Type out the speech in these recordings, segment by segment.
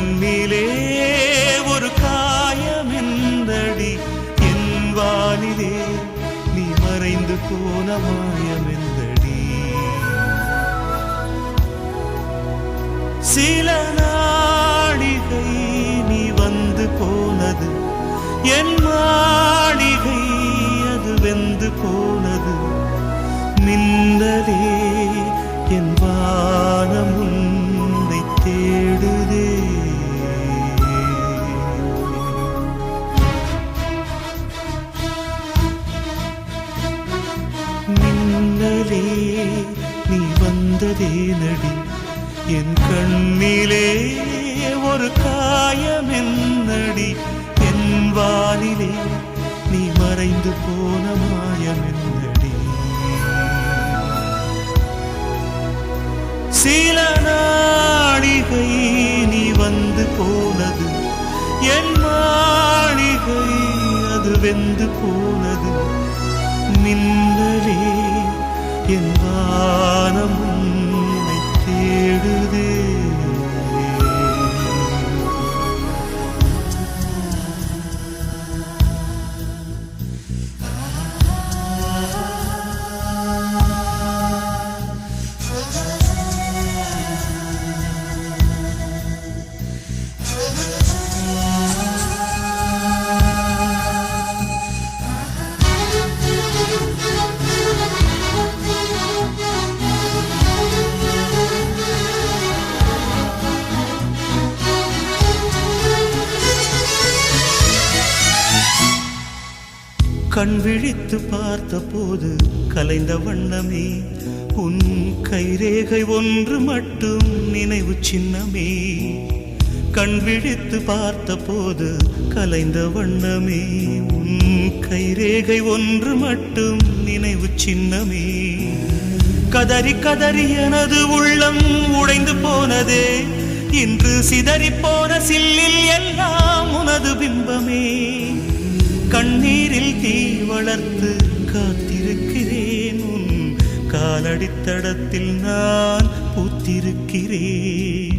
கண்ணிலே ஒரு காயமெந்தடி என் வானிலே நீ மறைந்து போன மாயமெந்தடி சில நாடிகை நீ வந்து போனது என் மாளிகை அது வெந்து போனது மின்னலே என் வானம் உன்னை தேடுதே மின்னலே நீ வந்ததே நடி என் கண்ணிலே ஒரு காயமென்னடி என் வானிலே நீ மறைந்து போன மாயமென்னடி சில நாளிகை நீ வந்து போனது என் மாளிகை அது வெந்து போனது மின்னலே என் வானம் உன்னை தேடுதே கண் விழித்து பார்த்த போது கலைந்த வண்ணமே உன் கைரேகை ஒன்று மட்டும் நினைவு சின்னமே கண் விழித்து பார்த்த போது கலைந்த வண்ணமே உன் கைரேகை ஒன்று மட்டும் நினைவு சின்னமே கதறி கதறி எனது உள்ளம் உடைந்து போனதே இன்று சிதறி போன சில்லில் எல்லாம் உனது பிம்பமே கண்ணீரில் தீ வளர்த்து காத்திருக்கிறேன் உன் காலடித்தடத்தில் நான் பூத்திருக்கிறேன்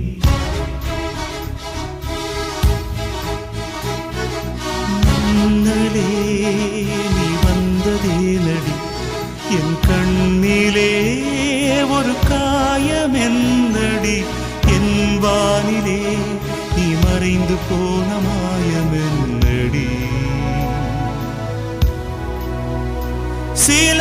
முன்னலே நீ வந்ததே நடி என் கண்ணிலே ஒரு காயமென்னடி என் வானிலே நீ மறைந்து போன மாயமென்னடி சில